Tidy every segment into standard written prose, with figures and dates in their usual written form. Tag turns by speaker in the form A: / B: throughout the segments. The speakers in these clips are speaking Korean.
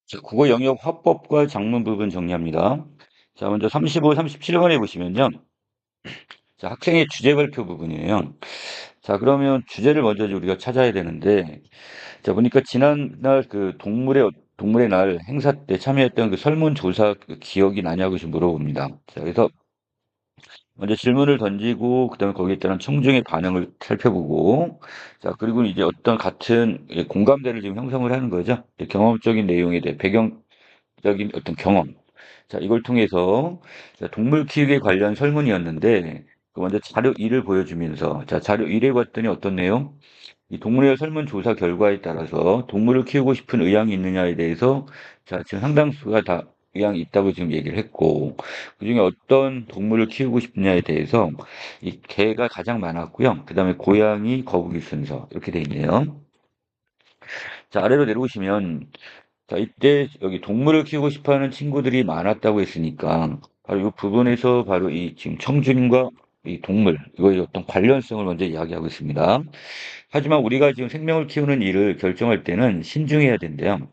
A: 자, 국어 영역 화법과 작문 부분 정리합니다. 자, 먼저 35, 37번에 보시면요. 자, 학생의 주제 발표 부분이에요. 자, 그러면 주제를 먼저 우리가 찾아야 되는데, 자, 보니까 지난날 그 동물의 날 행사 때 참여했던 그 설문조사 그 기억이 나냐고 지금 물어봅니다. 자, 그래서 먼저 질문을 던지고, 그 다음에 거기에 따른 청중의 반응을 살펴보고, 자, 그리고 이제 어떤 같은 공감대를 지금 형성을 하는 거죠. 경험적인 내용에 대해 배경적인 어떤 경험. 자, 이걸 통해서 자, 동물 키우기 관련 설문이었는데 그 먼저 자료 1을 보여주면서 자, 자료 1에 봤더니 어떤 내용? 이 동물의 설문조사 결과에 따라서 동물을 키우고 싶은 의향이 있느냐에 대해서 자, 지금 상당수가 다 의향이 있다고 지금 얘기를 했고 그중에 어떤 동물을 키우고 싶느냐에 대해서 이 개가 가장 많았고요. 그다음에 고양이, 거북이 순서 이렇게 돼 있네요. 자, 아래로 내려오시면 자, 이때 여기 동물을 키우고 싶어 하는 친구들이 많았다고 했으니까 바로 이 부분에서 바로 이 지금 청준과 이 동물, 이거의 어떤 관련성을 먼저 이야기하고 있습니다. 하지만 우리가 지금 생명을 키우는 일을 결정할 때는 신중해야 된대요.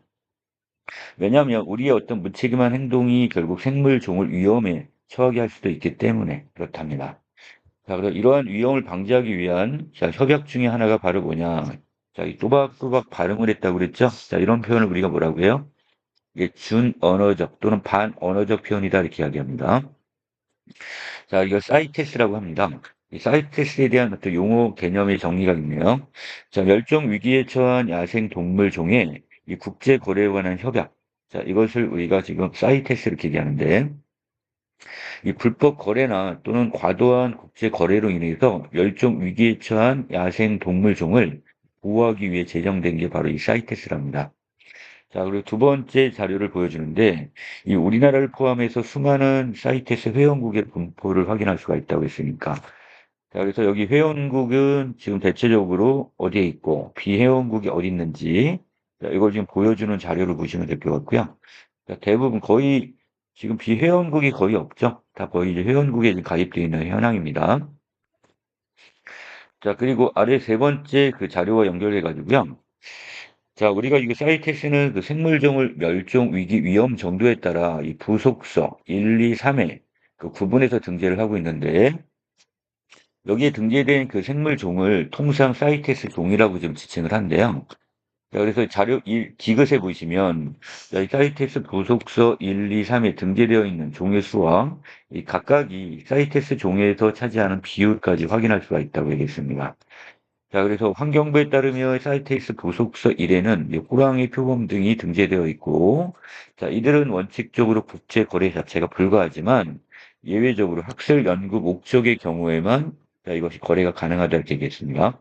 A: 왜냐하면 우리의 어떤 무책임한 행동이 결국 생물 종을 위험에 처하게 할 수도 있기 때문에 그렇답니다. 자, 그래서 이러한 위험을 방지하기 위한 자, 협약 중에 하나가 바로 뭐냐. 자, 이 또박또박 발음을 했다고 그랬죠? 자, 이런 표현을 우리가 뭐라고 해요? 이게 준언어적 또는 반언어적 표현이다 이렇게 이야기합니다. 자, 이거 사이테스라고 합니다. 이 사이테스에 대한 어떤 용어 개념의 정리가 있네요. 자, 멸종 위기에 처한 야생 동물 종의 이 국제 거래에 관한 협약. 자, 이것을 우리가 지금 사이테스 이렇게 얘기하는데 이 불법 거래나 또는 과도한 국제 거래로 인해서 멸종 위기에 처한 야생 동물 종을 보호하기 위해 제정된 게 바로 이 사이테스랍니다. 자, 그리고 두 번째 자료를 보여주는데, 이 우리나라를 포함해서 수많은 사이트에서 회원국의 분포를 확인할 수가 있다고 했으니까. 자, 그래서 여기 회원국은 지금 대체적으로 어디에 있고, 비회원국이 어디 있는지, 자, 이걸 지금 보여주는 자료를 보시면 될 것 같고요. 자, 대부분 거의, 지금 비회원국이 거의 없죠. 다 거의 이제 회원국에 이제 가입되어 있는 현황입니다. 자, 그리고 아래 세 번째 그 자료와 연결해 가지고요. 자, 우리가 이거 사이테스는 그 생물종을 멸종 위기 위험 정도에 따라 이 부속서 1, 2, 3에 그 구분해서 등재를 하고 있는데 여기에 등재된 그 생물종을 통상 사이테스 종이라고 지금 지칭을 한대요. 자, 그래서 자료 1, 디귿에 보시면 자, 이 사이테스 부속서 1, 2, 3에 등재되어 있는 종의 수와 이 각각이 사이테스 종에서 차지하는 비율까지 확인할 수가 있다고 얘기했습니다. 자, 그래서 환경부에 따르면 사이테이스 부속서 1에는 호랑이 표범 등이 등재되어 있고, 자, 이들은 원칙적으로 국제 거래 자체가 불가하지만 예외적으로 학술 연구 목적의 경우에만 자, 이것이 거래가 가능하다 이렇게 얘기했습니다.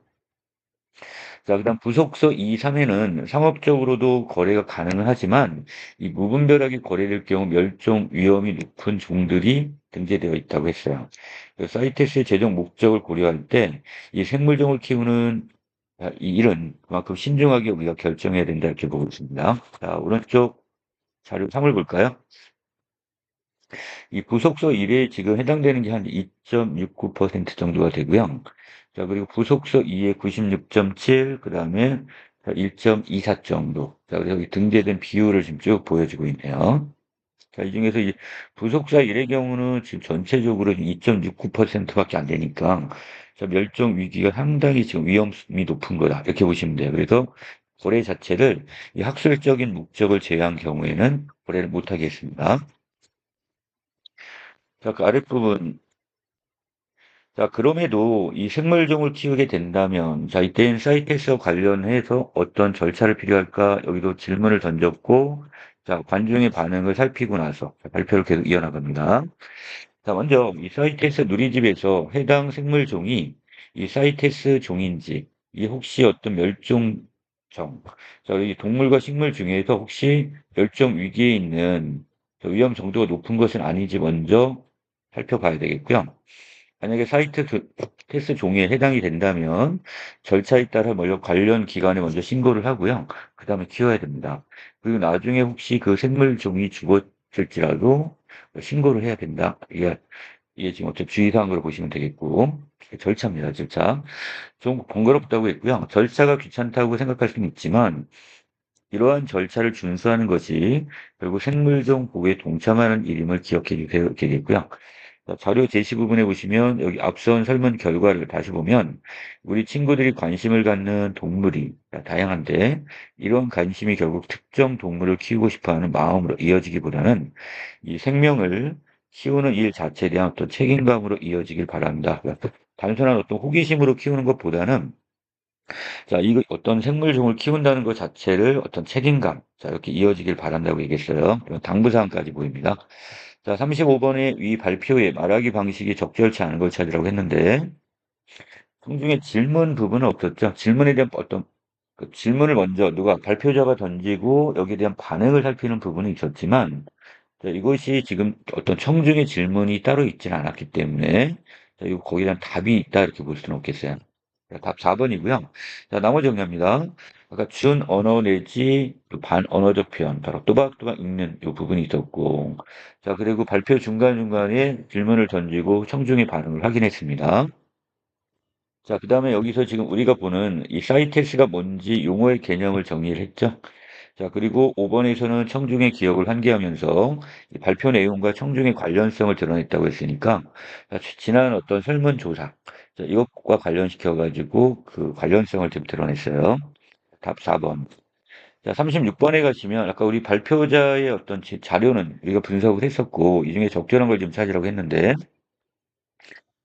A: 자, 그다음 부속서 2, 3에는 상업적으로도 거래가 가능은 하지만 이 무분별하게 거래될 경우 멸종 위험이 높은 종들이 등재되어 있다고 했어요. 사이테스의 제정 목적을 고려할 때 이 생물종을 키우는 이 일은 그만큼 신중하게 우리가 결정해야 된다 이렇게 보고 있습니다. 자, 오른쪽 자료 3을 볼까요? 이 부속서 1에 지금 해당되는 게 한 2.69% 정도가 되고요. 자, 그리고 부속서 2에 96.7, 그 다음에 1.24 정도. 자, 그래서 여기 등재된 비율을 지금 쭉 보여주고 있네요. 자, 이 중에서 이 부속사 1의 경우는 지금 전체적으로 2.69%밖에 안 되니까 자, 멸종 위기가 상당히 지금 위험이 높은 거다. 이렇게 보시면 돼요. 그래서 거래 자체를 이 학술적인 목적을 제외한 경우에는 거래를 못 하겠습니다. 자, 그 아랫부분 자, 그럼에도 이 생물종을 키우게 된다면, 자, 이때는 사이테스와 관련해서 어떤 절차를 필요할까? 여기도 질문을 던졌고, 자, 관중의 반응을 살피고 나서 발표를 계속 이어나갑니다. 자, 먼저 이 사이테스 누리집에서 해당 생물종이 이 사이테스 종인지, 이 혹시 어떤 멸종종, 자, 이 동물과 식물 중에서 혹시 멸종 위기에 있는 위험 정도가 높은 것은 아닌지 먼저 살펴봐야 되겠고요. 만약에 사이트 테스트 종이에 해당이 된다면 절차에 따라 먼저 관련 기관에 먼저 신고를 하고요. 그 다음에 키워야 됩니다. 그리고 나중에 혹시 그 생물 종이 죽었을지라도 신고를 해야 된다. 이게 지금 어떤 주의사항으로 보시면 되겠고 절차입니다. 절차. 좀 번거롭다고 했고요. 절차가 귀찮다고 생각할 수는 있지만 이러한 절차를 준수하는 것이 결국 생물종 보호에 동참하는 일임을 기억해 주셔야 되겠고요. 자, 자료 제시 부분에 보시면 여기 앞선 설문 결과를 다시 보면 우리 친구들이 관심을 갖는 동물이 다양한데 이런 관심이 결국 특정 동물을 키우고 싶어하는 마음으로 이어지기보다는 이 생명을 키우는 일 자체에 대한 어떤 책임감으로 이어지길 바랍니다. 그러니까 단순한 어떤 호기심으로 키우는 것보다는 자, 이거 어떤 생물종을 키운다는 것 자체를 어떤 책임감, 자, 이렇게 이어지길 바란다고 얘기했어요. 당부사항까지 보입니다. 자, 35번의 위 발표에 말하기 방식이 적절치 않은 걸 찾으라고 했는데, 통중에 질문 부분은 없었죠. 질문에 대한 어떤 그 질문을 먼저 누가 발표자가 던지고 여기에 대한 반응을 살피는 부분은 있었지만, 자, 이것이 지금 어떤 청중의 질문이 따로 있지는 않았기 때문에, 자, 이거 거기에 대한 답이 있다 이렇게 볼 수는 없겠어요. 자, 답 4번이고요. 자, 나머지 정리합니다. 아까 준 언어 내지 또 반언어적 표현, 바로 또박또박 읽는 이 부분이 있었고, 자, 그리고 발표 중간중간에 질문을 던지고 청중의 반응을 확인했습니다. 자, 그 다음에 여기서 지금 우리가 보는 이 사이테스가 뭔지 용어의 개념을 정리를 했죠. 자, 그리고 5번에서는 청중의 기억을 환기하면서 이 발표 내용과 청중의 관련성을 드러냈다고 했으니까, 자, 지난 어떤 설문조사, 자, 이것과 관련시켜가지고 그 관련성을 좀 드러냈어요. 답 4번. 자, 36번에 가시면 아까 우리 발표자의 어떤 자료는 우리가 분석을 했었고, 이 중에 적절한 걸 좀 찾으라고 했는데,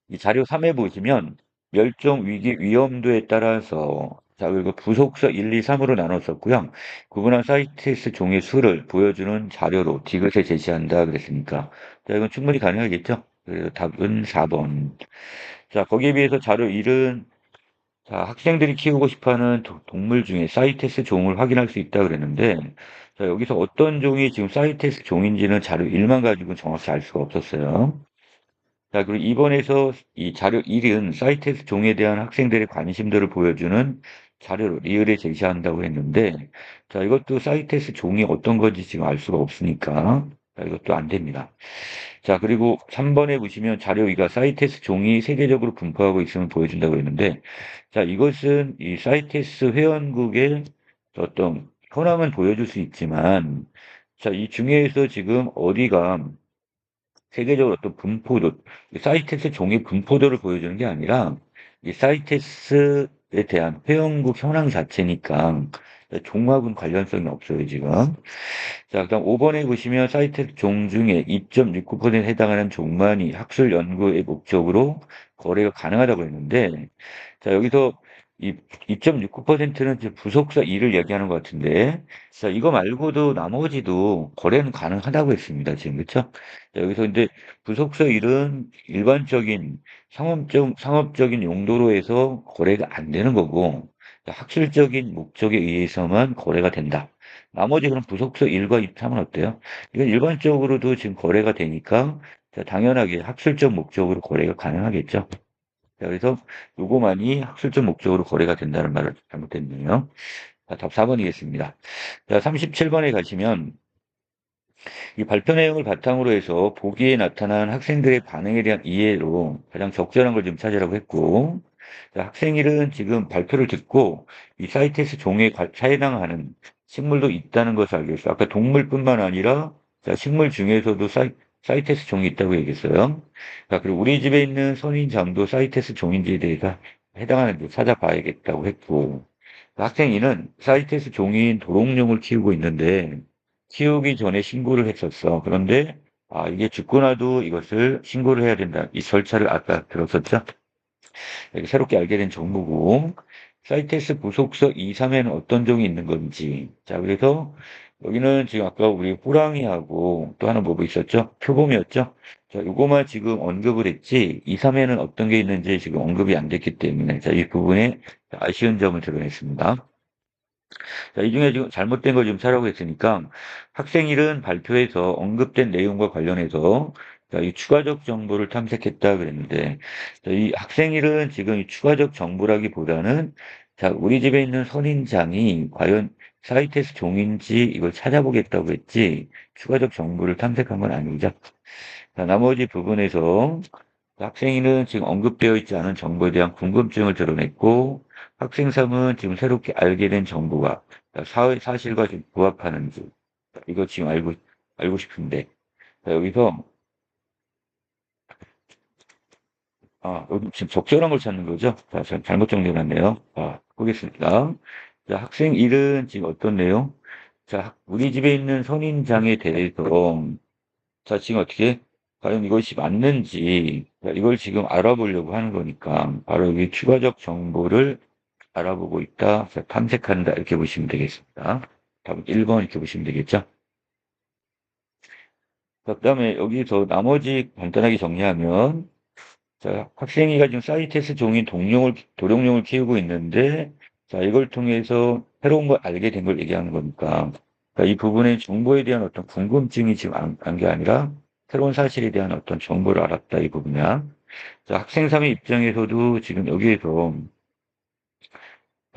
A: 이 자료 3에 보시면 멸종 위기 위험도에 따라서 자 그리고 부속서 1, 2, 3으로 나눴었고요. 구분한 사이테스 종의 수를 보여주는 자료로 디귿에 제시한다 그랬으니까 자 이건 충분히 가능하겠죠. 그래서 답은 4번. 자 거기에 비해서 자료 1은 자 학생들이 키우고 싶어하는 동물 중에 사이테스 종을 확인할 수 있다 그랬는데 자 여기서 어떤 종이 지금 사이테스 종인지는 자료 1만 가지고 정확히 알 수가 없었어요. 자, 그리고 이번에서 이 자료 1은 사이테스 종에 대한 학생들의 관심도를 보여주는 자료로 리을에 제시한다고 했는데, 자, 이것도 사이테스 종이 어떤 건지 지금 알 수가 없으니까, 자, 이것도 안 됩니다. 자, 그리고 3번에 보시면 자료 2가 사이테스 종이 세계적으로 분포하고 있음을 보여준다고 했는데, 자, 이것은 이 사이테스 회원국의 어떤 현황은 보여줄 수 있지만, 자, 이 중에서 지금 어디가 세계적으로 어떤 분포도, 사이테스 종의 분포도를 보여주는 게 아니라, 이 사이테스에 대한 회원국 현황 자체니까, 종합은 관련성이 없어요, 지금. 자, 그다음 5번에 보시면 사이테스 종 중에 2.69%에 해당하는 종만이 학술 연구의 목적으로 거래가 가능하다고 했는데, 자, 여기서 이 2.69%는 부속사 2를 얘기하는 것 같은데, 자, 이거 말고도 나머지도 거래는 가능하다고 했습니다. 지금, 그쵸? 자, 여기서 근데 부속사 1은 일반적인 상업적인 용도로 해서 거래가 안 되는 거고, 자, 학술적인 목적에 의해서만 거래가 된다. 나머지 그럼 부속사 1과 2, 3은 어때요? 이건 일반적으로도 지금 거래가 되니까, 자, 당연하게 학술적 목적으로 거래가 가능하겠죠. 자, 그래서 요거만이 학술적 목적으로 거래가 된다는 말을 잘못했네요. 자, 답 4번이겠습니다. 자, 37번에 가시면 이 발표 내용을 바탕으로 해서 보기에 나타난 학생들의 반응에 대한 이해로 가장 적절한 걸 좀 찾으라고 했고, 자, 학생들은 지금 발표를 듣고 이 사이테스 종에 해당하는 식물도 있다는 것을 알게 됐어요. 아까 동물뿐만 아니라 자, 식물 중에서도 사이테스 종이 있다고 얘기했어요. 자, 그리고 우리 집에 있는 선인장도 사이테스 종인지에 대해서 해당하는 데 찾아봐야겠다고 했고, 학생이는 사이테스 종인 도롱뇽을 키우고 있는데 키우기 전에 신고를 했었어. 그런데 이게 죽고 나도 이것을 신고를 해야 된다. 이 절차를 아까 들었었죠? 여기 새롭게 알게 된 정보고 사이테스 부속서 2, 3에는 어떤 종이 있는 건지. 자, 그래서 여기는 지금 아까 우리 호랑이하고 또 하나 뭐 있었죠? 표범이었죠? 자, 요거만 지금 언급을 했지 2, 3에는 어떤 게 있는지 지금 언급이 안 됐기 때문에 자, 이 부분에 아쉬운 점을 드러냈습니다. 자, 이 중에 지금 잘못된 걸 좀 찾아보고 있으니까 학생일은 발표에서 언급된 내용과 관련해서 자, 이 추가적 정보를 탐색했다 그랬는데 자, 이 학생일은 지금 이 추가적 정보라기보다는 자, 우리 집에 있는 선인장이 과연 사이테스 종인지 이걸 찾아보겠다고 했지 추가적 정보를 탐색한 건 아니죠. 자, 나머지 부분에서 학생인은 지금 언급되어 있지 않은 정보에 대한 궁금증을 드러냈고 학생 3은 지금 새롭게 알게 된 정보가 사실과 좀 부합하는지, 이거 지금 알고 싶은데, 자, 여기서, 여기 지금 적절한 걸 찾는 거죠? 자, 잘못 정리해놨네요. 보겠습니다. 자, 학생 1은 지금 어떤 내용? 자, 우리 집에 있는 선인장에 대해서, 자, 지금 어떻게, 과연 이것이 맞는지, 자, 이걸 지금 알아보려고 하는 거니까, 바로 여기 추가적 정보를 알아보고 있다, 자, 탐색한다, 이렇게 보시면 되겠습니다. 답은 1번 이렇게 보시면 되겠죠? 자, 그 다음에 여기서 나머지 간단하게 정리하면, 자, 학생이가 지금 사이테스 종인 도룡뇽을 키우고 있는데, 자, 이걸 통해서 새로운 걸 알게 된 걸 얘기하는 거니까, 이 부분의 정보에 대한 어떤 궁금증이 지금 안 게 아니라, 새로운 사실에 대한 어떤 정보를 알았다, 이 부분이야. 자, 학생 3의 입장에서도 지금 여기에서,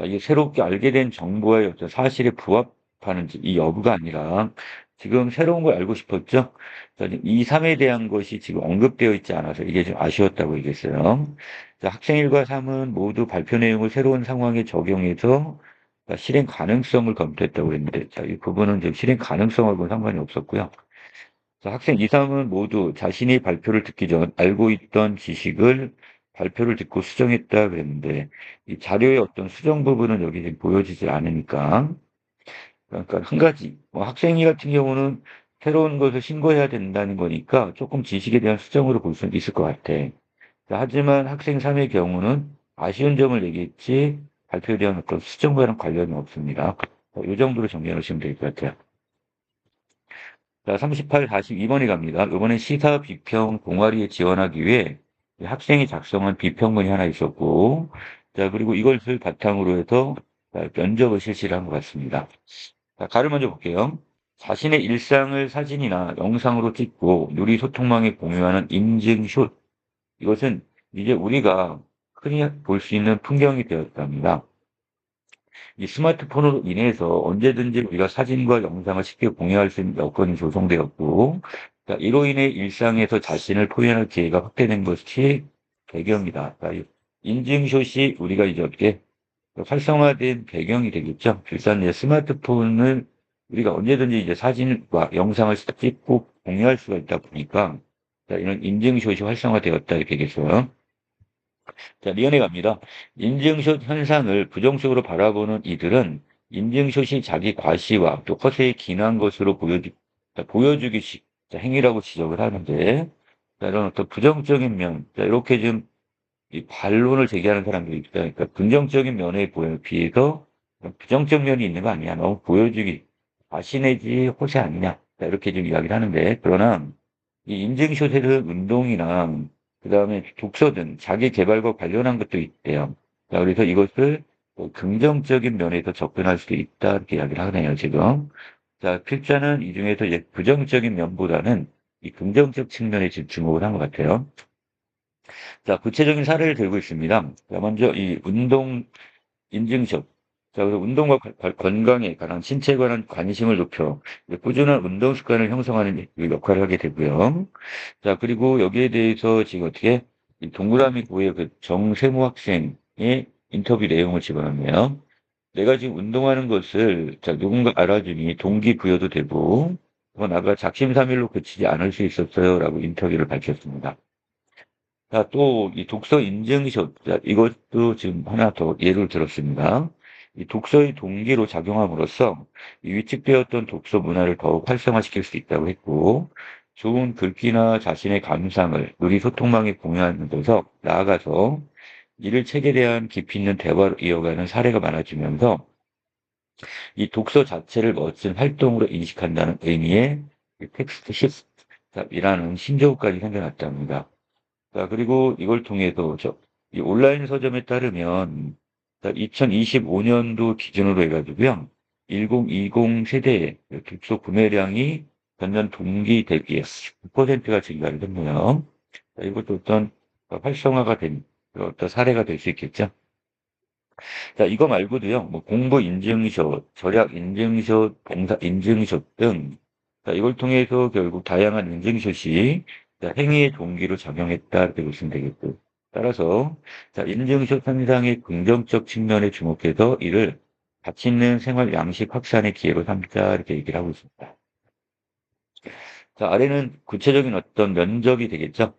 A: 이게 새롭게 알게 된 정보의 어떤 사실에 부합하는지, 이 여부가 아니라, 지금 새로운 걸 알고 싶었죠? 자, 2, 3에 대한 것이 지금 언급되어 있지 않아서 이게 좀 아쉬웠다고 얘기했어요. 자, 학생 1과 3은 모두 발표 내용을 새로운 상황에 적용해서 실행 가능성을 검토했다고 그랬는데, 자, 이 부분은 지금 실행 가능성하고는 상관이 없었고요. 자, 학생 2, 3은 모두 자신이 발표를 듣기 전 알고 있던 지식을 발표를 듣고 수정했다 그랬는데, 이 자료의 어떤 수정 부분은 여기 지금 보여지지 않으니까, 그러니까 한 가지, 뭐 학생이 같은 경우는 새로운 것을 신고해야 된다는 거니까 조금 지식에 대한 수정으로 볼 수 있을 것 같아. 자, 하지만 학생 3의 경우는 아쉬운 점을 얘기했지, 발표에 대한 어떤 수정과는 관련이 없습니다. 이 정도로 정리해 놓으시면 될 것 같아요. 자, 38, 42번이 갑니다. 이번엔 시사 비평 동아리에 지원하기 위해 학생이 작성한 비평문이 하나 있었고, 자, 그리고 이것을 바탕으로 해서 면접을 실시를 한 것 같습니다. 자, 가를 먼저 볼게요. 자신의 일상을 사진이나 영상으로 찍고 누리 소통망에 공유하는 인증샷. 이것은 이제 우리가 흔히 볼 수 있는 풍경이 되었답니다. 이 스마트폰으로 인해서 언제든지 우리가 사진과 영상을 쉽게 공유할 수 있는 여건이 조성되었고, 자, 이로 인해 일상에서 자신을 표현할 기회가 확대된 것이 배경이다. 그러니까 인증샷이 우리가 이제 어떻게 활성화된 배경이 되겠죠. 일단 이제 스마트폰을 우리가 언제든지 이제 사진과 영상을 찍고 공유할 수가 있다 보니까, 자, 이런 인증샷이 활성화되었다 이렇게 되겠어요. 자, 리언에 갑니다. 인증샷 현상을 부정적으로 바라보는 이들은 인증샷이 자기 과시와 또 허세에 기인한 것으로 보여주기식 행위라고 지적을 하는데, 자, 이런 어떤 부정적인 면, 자, 이렇게 좀 이 반론을 제기하는 사람들이 있다. 그러니까 긍정적인 면에 비해서 부정적 면이 있는 거 아니야. 너무 보여주기, 과시 내지 호세 아니냐. 자, 이렇게 좀 이야기를 하는데, 그러나 이 인증샷에는 운동이나 그다음에 독서 등 자기 개발과 관련한 것도 있대요. 자, 그래서 이것을 뭐 긍정적인 면에서 접근할 수도 있다 이렇게 이야기를 하네요, 지금. 자, 필자는 이 중에서 이제 부정적인 면보다는 이 긍정적 측면에 지금 주목을 한 것 같아요. 자, 구체적인 사례를 들고 있습니다. 자, 먼저 이 운동 인증샷. 자, 그래서 운동과 건강에 관한 신체에 관한 관심을 높여 꾸준한 운동 습관을 형성하는 역할을 하게 되고요. 자, 그리고 여기에 대해서 지금 어떻게 이 동그라미 구의 그 정세모 학생의 인터뷰 내용을 집어넣네요. 내가 지금 운동하는 것을 자, 누군가 알아주니 동기부여도 되고 더 나아가 작심삼일로 그치지 않을 수 있었어요. 라고 인터뷰를 밝혔습니다. 자, 또 이 독서 인증샷. 자, 이것도 지금 하나 더 예를 들었습니다. 이 독서의 동기로 작용함으로써 이 위축되었던 독서 문화를 더욱 활성화시킬 수 있다고 했고, 좋은 글귀나 자신의 감상을 누리 소통망에 공유하는 데서 나아가서 이를 책에 대한 깊이 있는 대화로 이어가는 사례가 많아지면서 이 독서 자체를 멋진 활동으로 인식한다는 의미의 텍스트 시스템이라는 신조어까지 생겨났답니다. 자, 그리고 이걸 통해서 이 온라인 서점에 따르면 2025년도 기준으로 해가지고요. 1020 세대의 독서 구매량이 전년 동기 대비해 9%가 증가를 했네요. 자, 이것도 어떤 활성화가 된 어떤 사례가 될 수 있겠죠. 자, 이거 말고도요. 뭐 공부 인증샷, 절약 인증샷, 봉사 인증샷 등 자, 이걸 통해서 결국 다양한 인증샷이 자, 행위의 동기로 작용했다 이렇게 보시면 되겠고. 따라서 자, 인증샷 현상의 긍정적 측면에 주목해서 이를 가치 있는 생활 양식 확산의 기회로 삼자 이렇게 얘기를 하고 있습니다. 자, 아래는 구체적인 어떤 면접이 되겠죠.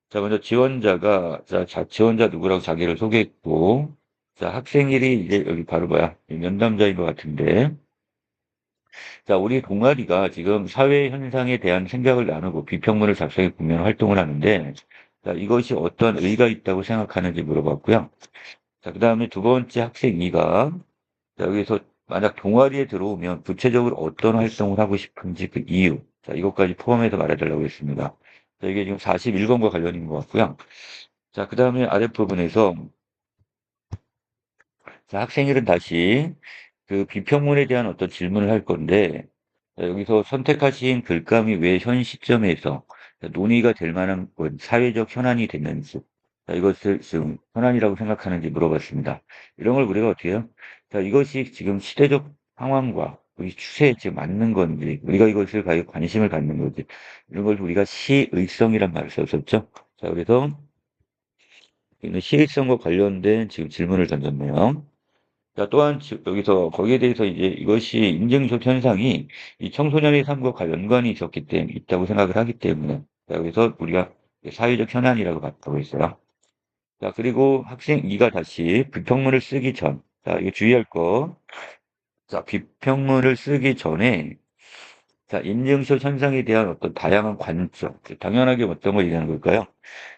A: 자, 먼저 지원자가 지원자 누구라고 자기를 소개했고, 자, 학생일이 이제 여기 바로 뭐야? 이 면담자인 것 같은데, 자, 우리 동아리가 지금 사회 현상에 대한 생각을 나누고 비평문을 작성해 보면 활동을 하는데, 자, 이것이 어떤 의의가 있다고 생각하는지 물어봤고요. 자, 그 다음에 두 번째 학생 2가, 자, 여기서 만약 동아리에 들어오면 구체적으로 어떤 활동을 하고 싶은지 그 이유, 자, 이것까지 포함해서 말해달라고 했습니다. 자, 이게 지금 41번과 관련인 것 같고요. 자, 그 다음에 아랫부분에서, 자, 학생들은 다시 그 비평문에 대한 어떤 질문을 할 건데, 자, 여기서 선택하신 글감이 왜 현 시점에서 논의가 될 만한 사회적 현안이 됐는지, 자, 이것을 지금 현안이라고 생각하는지 물어봤습니다. 이런 걸 우리가 어떻게 해요? 자, 이것이 지금 시대적 상황과 우리 추세에 지금 맞는 건지, 우리가 이것을 가지고 관심을 갖는 건지, 이런 걸 우리가 시의성이란 말을 썼었죠. 자, 그래서 이는 시의성과 관련된 지금 질문을 던졌네요. 자, 또한 여기서 거기에 대해서 이제 이것이 인증샷 현상이 이 청소년의 삶과 연관이 있다고 생각을 하기 때문에 자, 그래서 우리가 사회적 현안이라고 봤다고 했어요. 자, 그리고 학생 2가 다시 비평문을 쓰기 전, 자, 이거 주의할 거. 자, 비평문을 쓰기 전에 자, 인증샷 현상에 대한 어떤 다양한 관점, 당연하게 어떤 걸 얘기하는 걸까요?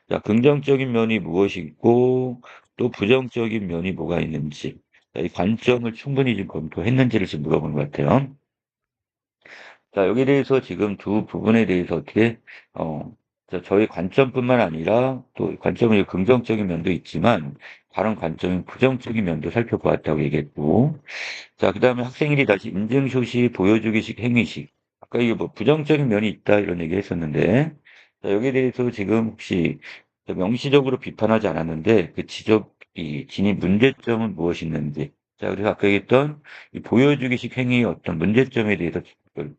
A: 자, 긍정적인 면이 무엇이고 또 부정적인 면이 뭐가 있는지 자, 이 관점을 충분히 지금 검토했는지를 지금 물어보는 것 같아요. 자, 여기에 대해서 지금 두 부분에 대해서 어떻게 저희 관점뿐만 아니라 또 관점의 긍정적인 면도 있지만 다른 관점인 부정적인 면도 살펴보았다고 얘기했고 자, 그다음에 학생들이 다시 인증샷이 보여주기식 행위식 아까 이게 뭐 부정적인 면이 있다 이런 얘기 했었는데 자, 여기에 대해서 지금 혹시 명시적으로 비판하지 않았는데 그 이 진입 문제점은 무엇이 있는지 자, 그래서 아까 얘기했던 이 보여주기식 행위의 어떤 문제점에 대해서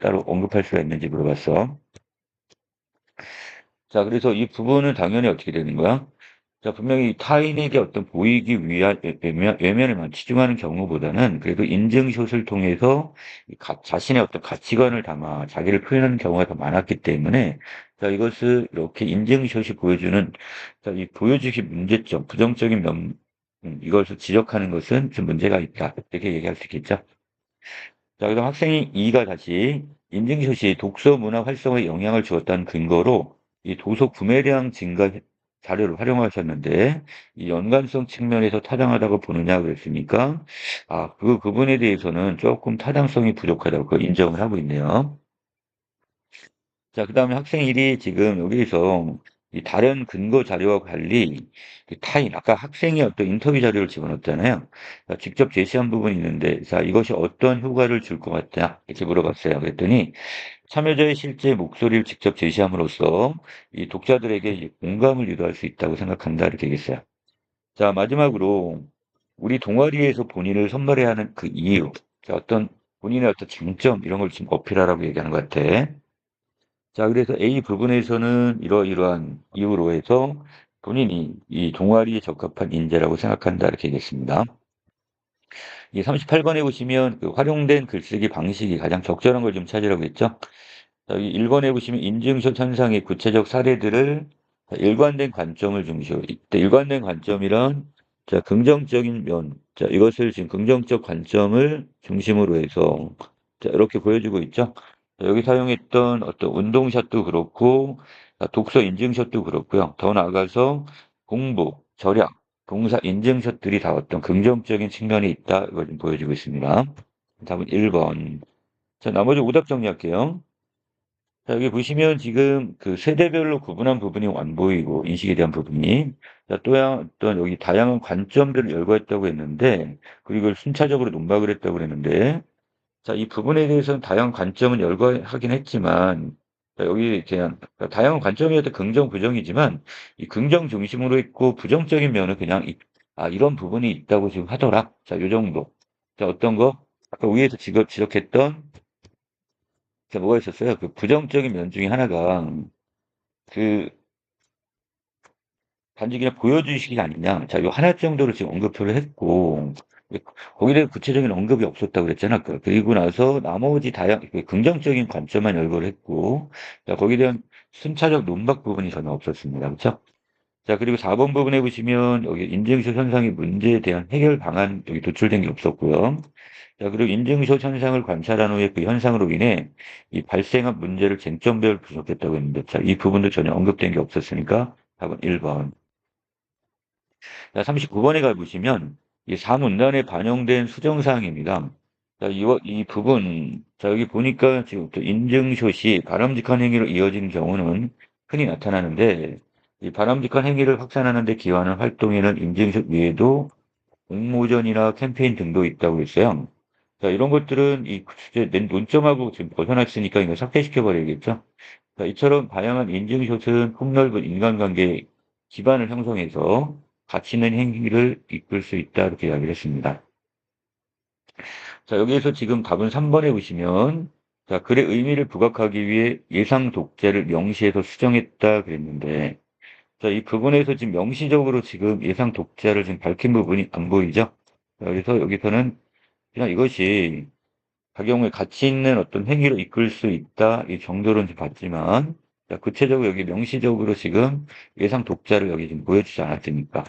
A: 따로 언급할 수가 있는지 물어봤어. 자, 그래서 이 부분은 당연히 어떻게 되는 거야? 자, 분명히 타인에게 어떤 보이기 위한 외면을 치중하는 경우보다는 그래도 인증샷을 통해서 자신의 어떤 가치관을 담아 자기를 표현하는 경우가 더 많았기 때문에 자, 이것을 이렇게 인증샷이 보여주는 자, 이 보여주기 문제점, 부정적인 면, 이것을 지적하는 것은 좀 문제가 있다. 이렇게 얘기할 수 있겠죠. 자, 그다음 학생이 2가 다시 인증샷이 독서 문화 활성화에 영향을 주었다는 근거로 이 도서 구매량 증가 자료를 활용하셨는데 이 연관성 측면에서 타당하다고 보느냐 그랬으니까 그 부분에 대해서는 조금 타당성이 부족하다고 그걸 인정을 하고 있네요. 자, 그다음에 학생 1이 지금 여기서 이 다른 근거 자료와 달리 그 타인, 아까 학생이 어떤 인터뷰 자료를 집어넣었잖아요. 자, 직접 제시한 부분이 있는데, 자, 이것이 어떤 효과를 줄 것 같다? 이렇게 물어봤어요. 그랬더니 참여자의 실제 목소리를 직접 제시함으로써 이 독자들에게 이 공감을 유도할 수 있다고 생각한다. 이렇게 얘기했어요. 자, 마지막으로 우리 동아리에서 본인을 선발해야 하는 그 이유, 자, 어떤 본인의 어떤 장점 이런 걸 지금 어필하라고 얘기하는 것 같아. 자, 그래서 A 부분에서는 이러이러한 이유로 해서 본인이 이 동아리에 적합한 인재라고 생각한다. 이렇게 얘기했습니다. 이 38번에 보시면 그 활용된 글쓰기 방식이 가장 적절한 걸 좀 찾으라고 했죠. 자, 여기 1번에 보시면 인증샷 현상의 구체적 사례들을 일관된 관점을 중시로. 이때 일관된 관점이란 자, 긍정적인 면. 자, 이것을 지금 긍정적 관점을 중심으로 해서 자, 이렇게 보여주고 있죠. 자, 여기 사용했던 어떤 운동샷도 그렇고 독서 인증샷도 그렇고요. 더 나아가서 공부, 절약, 동사 인증샷들이 다 어떤 긍정적인 측면이 있다. 이걸 좀 보여주고 있습니다. 답은 1번. 자, 나머지 오답 정리할게요. 자, 여기 보시면 지금 그 세대별로 구분한 부분이 안 보이고 인식에 대한 부분이 자, 또한 여기 다양한 관점들을 열거했다고 했는데 그리고 이걸 순차적으로 논박을 했다고 그랬는데 자, 이 부분에 대해서는 다양한 관점은 열거하긴 했지만 자, 여기 그냥 다양한 관점이어도 긍정 부정이지만 이 긍정 중심으로 있고 부정적인 면은 그냥 이런 부분이 있다고 지금 하더라. 자, 요 정도. 자, 어떤 거? 아까 위에서 지적했던 자, 뭐가 있었어요? 그 부정적인 면 중에 하나가 그 단지 그냥 보여주시기 아니냐. 자, 요 하나 정도를 지금 언급표를 했고, 거기에 대해 구체적인 언급이 없었다고 그랬잖아. 그리고 나서 나머지 긍정적인 관점만 열거를 했고, 자, 거기에 대한 순차적 논박 부분이 전혀 없었습니다. 그쵸? 자, 그리고 4번 부분에 보시면 여기 인증샷 현상의 문제에 대한 해결 방안 여기 도출된 게 없었고요. 자, 그리고 인증샷 현상을 관찰한 후에 그 현상으로 인해 이 발생한 문제를 쟁점별 분석했다고 했는데, 자, 이 부분도 전혀 언급된 게 없었으니까 답은 1번. 자, 39번에 가보시면 이 사문단에 반영된 수정사항입니다. 자, 이 부분, 자, 여기 보니까 지금 또 인증샷이 바람직한 행위로 이어지는 경우는 흔히 나타나는데, 이 바람직한 행위를 확산하는 데 기여하는 활동에는 인증샷 외에도 공모전이나 캠페인 등도 있다고 했어요. 자, 이런 것들은 이 주제 낸 논점하고 지금 벗어났으니까 이거 삭제시켜 버려야겠죠. 자, 이처럼 다양한 인증샷은 폭넓은 인간관계 기반을 형성해서 가치 있는 행위를 이끌 수 있다 이렇게 이야기를 했습니다. 자, 여기에서 지금 답은 3번에 보시면 자, 글의 의미를 부각하기 위해 예상 독재를 명시해서 수정했다 그랬는데 자, 이 부분에서 지금 명시적으로 지금 예상 독재를 지금 밝힌 부분이 안 보이죠? 자, 그래서 여기서는 그냥 이것이 작용을 가치 있는 어떤 행위로 이끌 수 있다 이 정도로는 봤지만 자, 구체적으로 여기 명시적으로 지금 예상 독자를 여기 지금 보여주지 않았으니까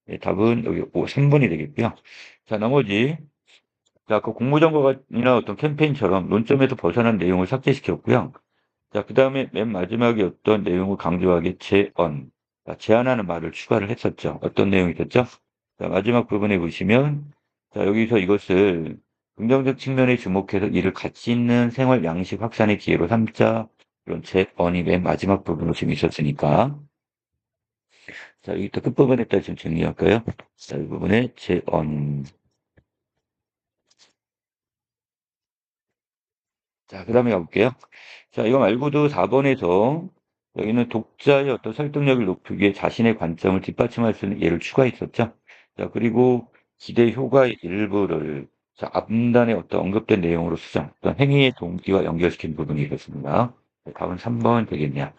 A: 예, 답은 여기 3번이 되겠고요. 자, 나머지 자, 그 공모정보나 어떤 캠페인처럼 논점에서 벗어난 내용을 삭제시켰고요. 자, 그 다음에 맨 마지막에 어떤 내용을 강조하기 제언, 자, 제안하는 말을 추가를 했었죠. 어떤 내용이 있었죠? 자, 마지막 부분에 보시면, 자, 여기서 이것을 긍정적 측면에 주목해서 이를 가치 있는 생활 양식 확산의 기회로 삼자, 이런 제언이 맨 마지막 부분으로 지금 있었으니까. 자, 여기 또 끝부분에다 좀 정리할까요? 자, 이 부분에 제언. 자, 그 다음에 가볼게요. 자, 이거 말고도 4번에서 여기는 독자의 어떤 설득력을 높이기 위해 자신의 관점을 뒷받침할 수 있는 예를 추가했었죠. 자, 그리고 기대 효과의 일부를 자, 앞문단에 어떤 언급된 내용으로 수정, 어떤 행위의 동기와 연결시킨 부분이 있었습니다. 자, 답은 3번 되겠냐.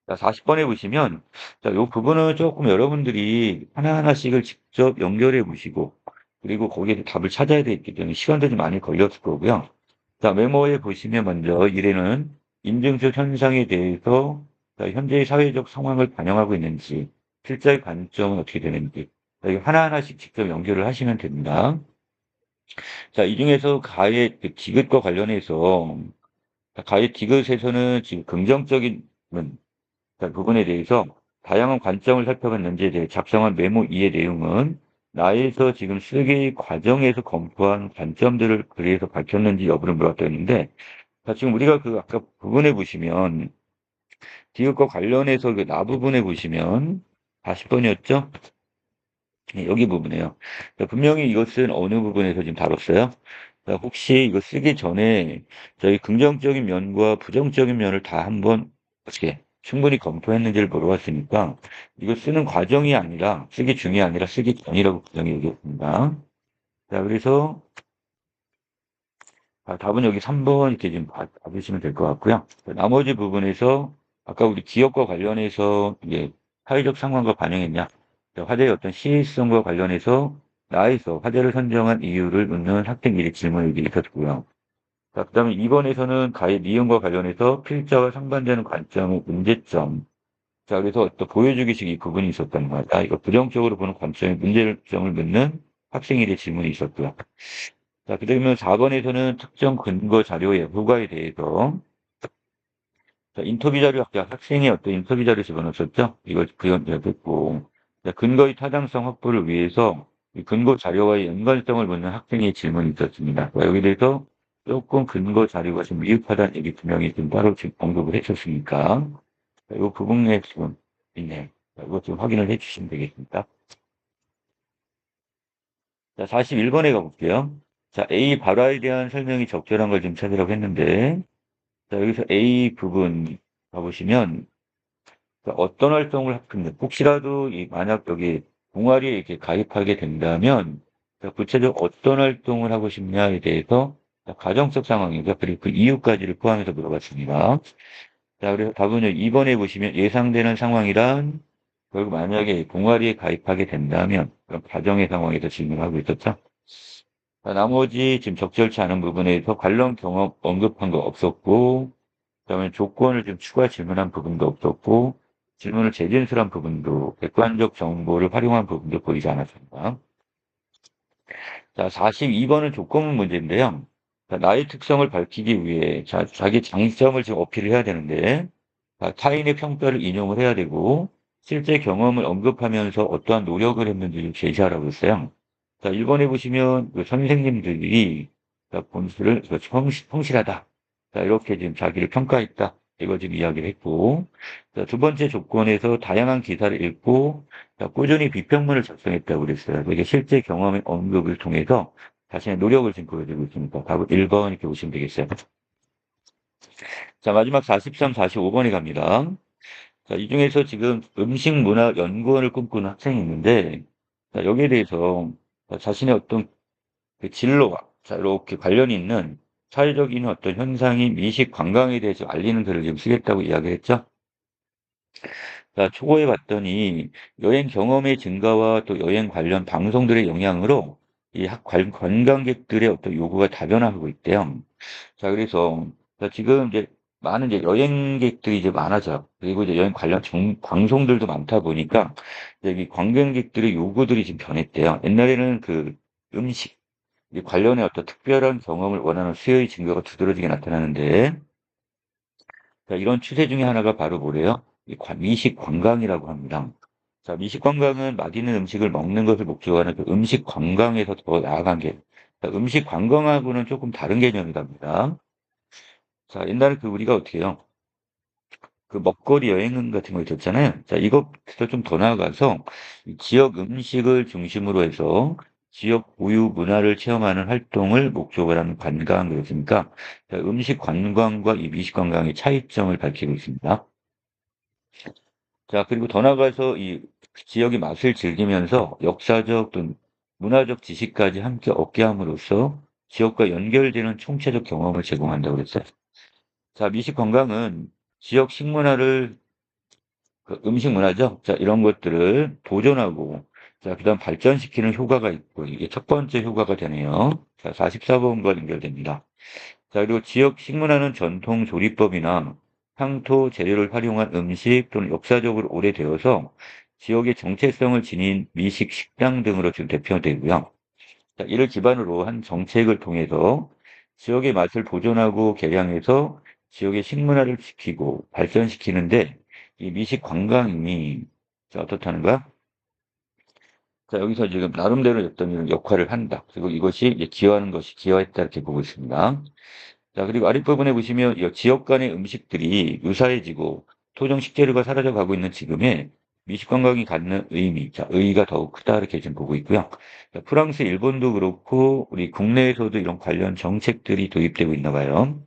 A: 자, 40번에 보시면, 자, 요 부분은 조금 여러분들이 하나하나씩을 직접 연결해 보시고, 그리고 거기에 답을 찾아야 되기 때문에 시간도 좀 많이 걸렸을 거고요. 자, 메모에 보시면 먼저 1에는 인증샷 현상에 대해서 자, 현재의 사회적 상황을 반영하고 있는지, 실제의 관점은 어떻게 되는지, 자, 이거 하나하나씩 직접 연결을 하시면 됩니다. 자, 이 중에서 가해 그 디귿과 관련해서, 자, 가해 디귿에서는 지금 긍정적인 부분에 대해서 다양한 관점을 살펴봤는지에 대해 작성한 메모 2의 내용은 나에서 지금 쓰기 과정에서 검토한 관점들을 글에서 밝혔는지 여부를 물었다 했는데 자, 지금 우리가 그 아까 부분에 보시면 디귿과 관련해서 그 나 부분에 보시면 40번이었죠? 네, 여기 부분이에요. 자, 분명히 이것은 어느 부분에서 지금 다뤘어요? 자, 혹시 이거 쓰기 전에 저희 긍정적인 면과 부정적인 면을 다 한번 어떻게 충분히 검토했는지를 물어봤으니까 이거 쓰는 과정이 아니라 쓰기 중이 아니라 쓰기 전이라고 부정이 얘기했습니다. 자, 그래서 답은 여기 3번 이렇게 지금 봐주시면 될 것 같고요. 나머지 부분에서 아까 우리 기업과 관련해서 이게 사회적 상황과 반영했냐, 화제의 어떤 시의성과 관련해서 나에서 화제를 선정한 이유를 묻는 학생 일의 질문이 있었고요. 자, 그 다음에 2번에서는 가해 니은과 관련해서 필자와 상반되는 관점의 문제점. 자, 그래서 또 보여주기식 이 부분이 있었다는 거야. 이거 부정적으로 보는 관점의 문제점을 묻는 학생 일의 질문이 있었고요. 자, 그러면 4번에서는 특정 근거 자료의 효과에 대해서 자, 인터뷰 자료 학생의 어떤 인터뷰 자료 집어넣었었죠? 이걸 구현했고 자, 근거의 타당성 확보를 위해서 이 근거 자료와의 연관성을 묻는 학생의 질문이 있었습니다. 자, 여기 대해서 조금 근거 자료가 좀 미흡하다는 얘기 분명히 좀 따로 지금 언급을 했었으니까 자, 이 부분에 지금 있네. 자, 이거 좀 확인을 해주시면 되겠습니다. 자, 41번에 가볼게요. 자, A 발화에 대한 설명이 적절한 걸 좀 찾으라고 했는데, 자, 여기서 A 부분 가보시면, 자, 어떤 활동을 혹시라도 만약 여기 동아리에 이렇게 가입하게 된다면, 자, 구체적으로 어떤 활동을 하고 싶냐에 대해서 자, 가정적 상황이죠. 그리고 그 이유까지를 포함해서 물어봤습니다. 자, 그래서 답은요, 2번에 보시면 예상되는 상황이란 결국 만약에 동아리에 가입하게 된다면 그런 가정의 상황에서 질문하고 있었죠. 나머지 지금 적절치 않은 부분에서 관련 경험 언급한 거 없었고, 그다음에 조건을 좀 추가 질문한 부분도 없었고, 질문을 재진술한 부분도 객관적 정보를 활용한 부분도 보이지 않았습니다. 자, 42번은 조건문 문제인데요. 자, 나의 특성을 밝히기 위해 자기 장점을 지금 어필을 해야 되는데, 타인의 평가를 인용을 해야 되고, 실제 경험을 언급하면서 어떠한 노력을 했는지를 제시하라고 했어요. 자, 1번에 보시면 그 선생님들이 본수를 성실하다. 자, 이렇게 지금 자기를 평가했다. 이거 지금 이야기를 했고, 자, 두 번째 조건에서 다양한 기사를 읽고, 자, 꾸준히 비평문을 작성했다고 그랬어요. 이게 실제 경험의 언급을 통해서 자신의 노력을 지금 보여주고 있습니다. 답은 1번 이렇게 보시면 되겠어요. 자, 마지막 43, 45번에 갑니다. 자, 이 중에서 지금 음식문화연구원을 꿈꾸는 학생이 있는데, 자, 여기에 대해서 자신의 어떤 그 진로와 자, 이렇게 관련이 있는 사회적인 어떤 현상인 미식 관광에 대해서 알리는 글을 지금 쓰겠다고 이야기했죠. 자, 초고해 봤더니 여행 경험의 증가와 또 여행 관련 방송들의 영향으로 이 관광객들의 어떤 요구가 다변화하고 있대요. 자, 그래서 자, 지금 이제 많은 이제 여행객들이 이제 많아져. 그리고 이제 여행 관련 방송들도 많다 보니까 이제 이 관광객들의 요구들이 지금 변했대요. 옛날에는 그 음식 이 관련의 어떤 특별한 경험을 원하는 수요의 증가가 두드러지게 나타나는데, 자, 이런 추세 중에 하나가 바로 뭐래요? 미식 관광이라고 합니다. 자, 미식 관광은 맛있는 음식을 먹는 것을 목적으로 하는 그 음식 관광에서 더 나아간 게, 자, 음식 관광하고는 조금 다른 개념이랍니다. 자, 옛날에 그 우리가 어떻게 해요? 그 먹거리 여행 같은 거 있었잖아요. 자, 이것부터 좀 더 나아가서 이 지역 음식을 중심으로 해서 지역 고유 문화를 체험하는 활동을 목적으로 하는 관광 그렇습니까? 자, 음식 관광과 이 미식 관광의 차이점을 밝히고 있습니다. 자, 그리고 더 나아가서 이 지역의 맛을 즐기면서 역사적 또 문화적 지식까지 함께 얻게 함으로써 지역과 연결되는 총체적 경험을 제공한다고 그랬어요. 자, 미식 관광은 지역 식문화를 그 음식 문화죠. 자, 이런 것들을 보존하고, 자, 그다음 발전시키는 효과가 있고, 이게 첫 번째 효과가 되네요. 자, 44번과 연결됩니다. 자, 그리고 지역 식문화는 전통 조리법이나 향토 재료를 활용한 음식 또는 역사적으로 오래되어서 지역의 정체성을 지닌 미식 식당 등으로 지금 대표되고요. 자, 이를 기반으로 한 정책을 통해서 지역의 맛을 보존하고 개량해서 지역의 식문화를 지키고 발전시키는데 이 미식 관광이 자, 어떻다는 거야? 자, 여기서 지금 나름대로 어떤 이런 역할을 한다. 그리고 이것이 이제 기여하는 것이 기여했다 이렇게 보고 있습니다. 자, 그리고 아랫부분에 보시면 이 지역 간의 음식들이 유사해지고 토종 식재료가 사라져 가고 있는 지금에 미식 관광이 갖는 의미, 자, 의의가 더욱 크다 이렇게 지금 보고 있고요. 자, 프랑스, 일본도 그렇고 우리 국내에서도 이런 관련 정책들이 도입되고 있나 봐요.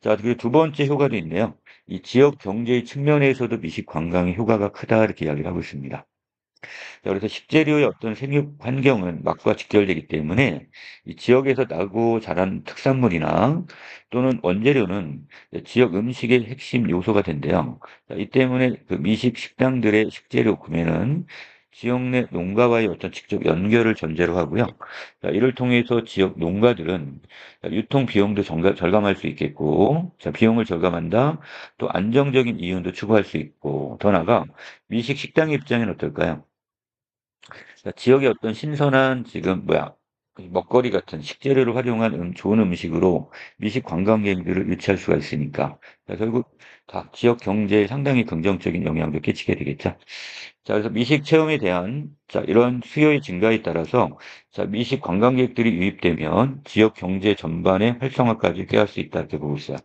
A: 자, 그리고 두 번째 효과도 있네요. 이 지역 경제의 측면에서도 미식 관광의 효과가 크다 이렇게 이야기를 하고 있습니다. 자, 그래서 식재료의 어떤 생육 환경은 맛과 직결되기 때문에 이 지역에서 나고 자란 특산물이나 또는 원재료는 지역 음식의 핵심 요소가 된대요. 자, 이 때문에 그 미식 식당들의 식재료 구매는 지역 내 농가와의 어떤 직접 연결을 전제로 하고요. 자, 이를 통해서 지역 농가들은 유통 비용도 절감할 수 있겠고, 자, 비용을 절감한다. 또 안정적인 이윤도 추구할 수 있고, 더 나아가 미식 식당의 입장은 어떨까요? 그러니까 지역의 어떤 신선한 지금 먹거리 같은 식재료를 활용한 좋은 음식으로 미식 관광객들을 유치할 수가 있으니까 결국 다 지역 경제에 상당히 긍정적인 영향도 끼치게 되겠죠. 자, 그래서 미식 체험에 대한 자, 이런 수요의 증가에 따라서 자, 미식 관광객들이 유입되면 지역 경제 전반의 활성화까지 꾀할 수 있다 이렇게 보고 있어요.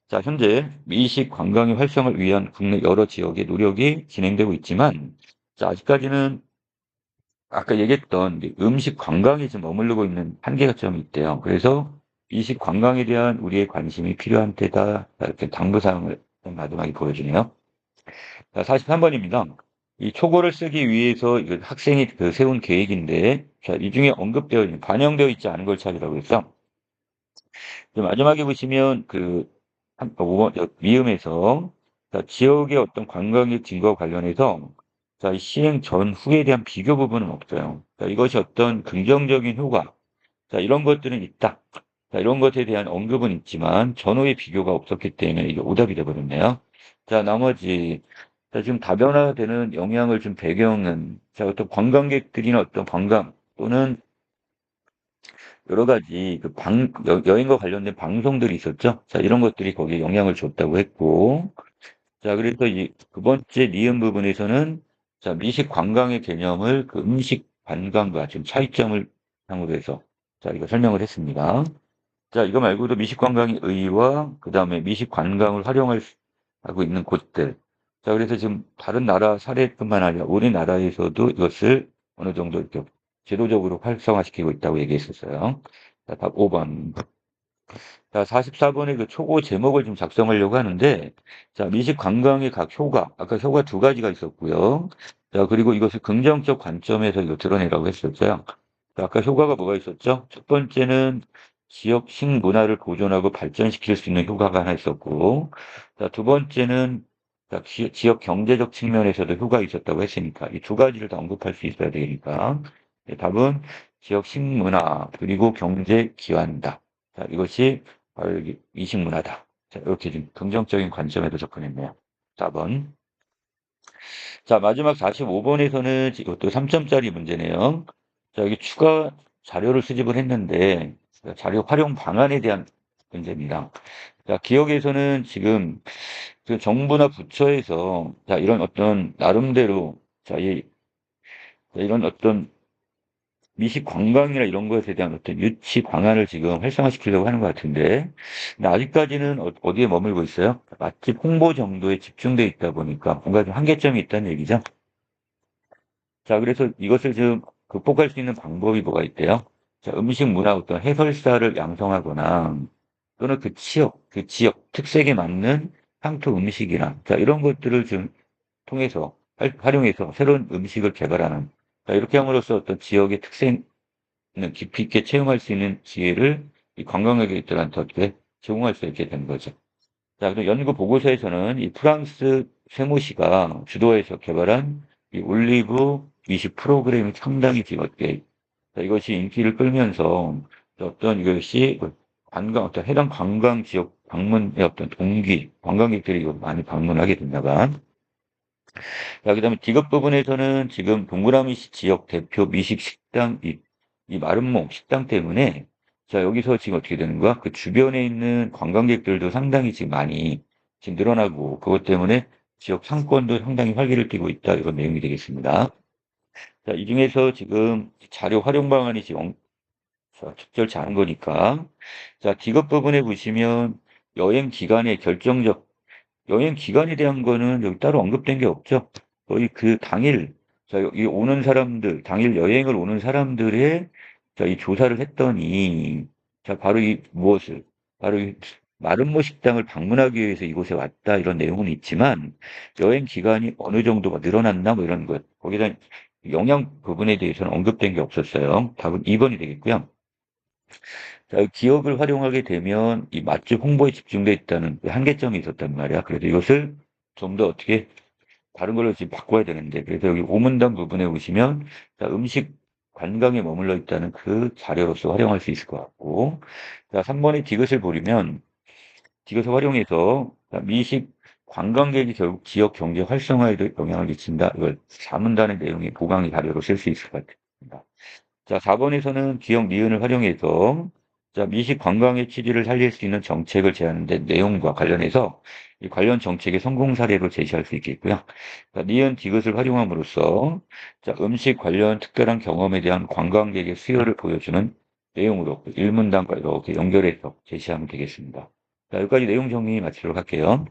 A: 자, 현재 미식 관광의 활성화를 위한 국내 여러 지역의 노력이 진행되고 있지만 자, 아직까지는 아까 얘기했던 음식 관광에 좀 머무르고 있는 한계가 좀 있대요. 그래서 미식 관광에 대한 우리의 관심이 필요한 때다. 이렇게 당부사항을 마지막에 보여주네요. 자, 43번입니다. 이 초고를 쓰기 위해서 이거 학생이 그 세운 계획인데, 자, 이 중에 반영되어 있지 않은 걸 찾으라고 했어. 마지막에 보시면 그 5번, 미음에서 자, 지역의 어떤 관광의 증거와 관련해서 자, 이 시행 전후에 대한 비교 부분은 없어요. 자, 이것이 어떤 긍정적인 효과, 자, 이런 것들은 있다. 자, 이런 것에 대한 언급은 있지만 전후의 비교가 없었기 때문에 이게 오답이 돼 버렸네요. 자, 나머지 자, 지금 다변화되는 영향을 준 배경은 자, 어떤 관광객들이나 어떤 관광 또는 여러 가지 그 여행과 관련된 방송들이 있었죠. 자, 이런 것들이 거기에 영향을 줬다고 했고, 자, 그래서 이 두 번째 니은 부분에서는 자, 미식 관광의 개념을 그 음식 관광과 지금 차이점을 상으로 해서 자, 이거 설명을 했습니다. 자, 이거 말고도 미식 관광의 의의와 그다음에 미식 관광을 하고 있는 곳들. 자, 그래서 지금 다른 나라 사례뿐만 아니라 우리나라에서도 이것을 어느 정도 이렇게 제도적으로 활성화시키고 있다고 얘기했었어요. 자, 답 5번. 자, 44번의 그 초고 제목을 좀 작성하려고 하는데, 자, 미식 관광의 각 효과, 아까 효과 두 가지가 있었고요. 자, 그리고 이것을 긍정적 관점에서 이거 드러내라고 했었죠. 자, 아까 효과가 뭐가 있었죠? 첫 번째는 지역 식문화를 보존하고 발전시킬 수 있는 효과가 하나 있었고, 자, 두 번째는 자, 지역 경제적 측면에서도 효과가 있었다고 했으니까 이 두 가지를 다 언급할 수 있어야 되니까 네, 답은 지역 식문화 그리고 경제 기반이다. 자, 이것이 바로 여기 미식문화다. 자, 이렇게 좀 긍정적인 관점에서 접근했네요. 4번. 자, 마지막 45번에서는 이것도 3점짜리 문제네요. 자, 여기 추가 자료를 수집을 했는데 자료 활용 방안에 대한 문제입니다. 자, 기업에서는 지금 그 정부나 부처에서 자, 이런 어떤 나름대로 자, 이런 어떤 미식 관광이나 이런 것에 대한 어떤 유치 방안을 지금 활성화시키려고 하는 것 같은데, 근데 아직까지는 어디에 머물고 있어요? 맛집 홍보 정도에 집중돼 있다 보니까 뭔가 좀 한계점이 있다는 얘기죠. 자, 그래서 이것을 좀 극복할 수 있는 방법이 뭐가 있대요? 자, 음식 문화 어떤 해설사를 양성하거나 또는 그 지역 특색에 맞는 향토 음식이나 자, 이런 것들을 좀 통해서 활용해서 새로운 음식을 개발하는 자, 이렇게 함으로써 어떤 지역의 특색 깊이 있게 체험할 수 있는 기회를 이 관광객들한테 어떻게 제공할 수 있게 된 거죠. 자, 그럼 연구 보고서에서는 이 프랑스 세무시가 주도해서 개발한 이 올리브 미식 프로그램이 상당히 지금 어떻게 자, 이것이 인기를 끌면서 어떤 이것이 어떤 해당 관광 지역 방문의 어떤 동기, 관광객들이 이거 많이 방문하게 된다가 자, 그다음에 디귿 부분에서는 지금 동그라미 지역 대표 미식 식당 이 마름모 식당 때문에 자, 여기서 지금 어떻게 되는 거야? 그 주변에 있는 관광객들도 상당히 지금 많이 지금 늘어나고 그것 때문에 지역 상권도 상당히 활기를 띠고 있다. 이런 내용이 되겠습니다. 자, 이 중에서 지금 자료 활용 방안이 지금 자, 적절치 않은 거니까. 자, 디귿 부분에 보시면 여행 기간의 결정적 여행 기간에 대한 거는 여기 따로 언급된 게 없죠. 거의 그 당일, 자, 여기 오는 사람들, 당일 여행을 오는 사람들의, 자, 이 조사를 했더니, 자, 바로 이 무엇을, 바로 이 마름모 식당을 방문하기 위해서 이곳에 왔다, 이런 내용은 있지만, 여행 기간이 어느 정도가 늘어났나, 뭐 이런 것. 거기다 영양 부분에 대해서는 언급된 게 없었어요. 답은 2번이 되겠고요. 자, 기업을 활용하게 되면 이 맛집 홍보에 집중돼 있다는 그 한계점이 있었단 말이야. 그래서 이것을 좀 더 어떻게 다른 걸로 지금 바꿔야 되는데, 그래서 여기 오문단 부분에 보시면 자, 음식 관광에 머물러 있다는 그 자료로서 활용할 수 있을 것 같고, 자, 3번의 디귿을 보려면 디귿을 활용해서 자, 미식 관광객이 결국 지역 경제 활성화에도 영향을 미친다. 이걸 자문단의 내용이 보강의 자료로 쓸 수 있을 것 같습니다. 자, 4번에서는 기억 니은을 활용해서 자, 미식 관광의 취지를 살릴 수 있는 정책을 제안하는데 내용과 관련해서 이 관련 정책의 성공 사례로 제시할 수 있겠고요. 자, 니은 디귿을 활용함으로써 자, 음식 관련 특별한 경험에 대한 관광객의 수요를 보여주는 내용으로 일문단과 이렇게 연결해서 제시하면 되겠습니다. 자, 여기까지 내용 정리 마치도록 할게요.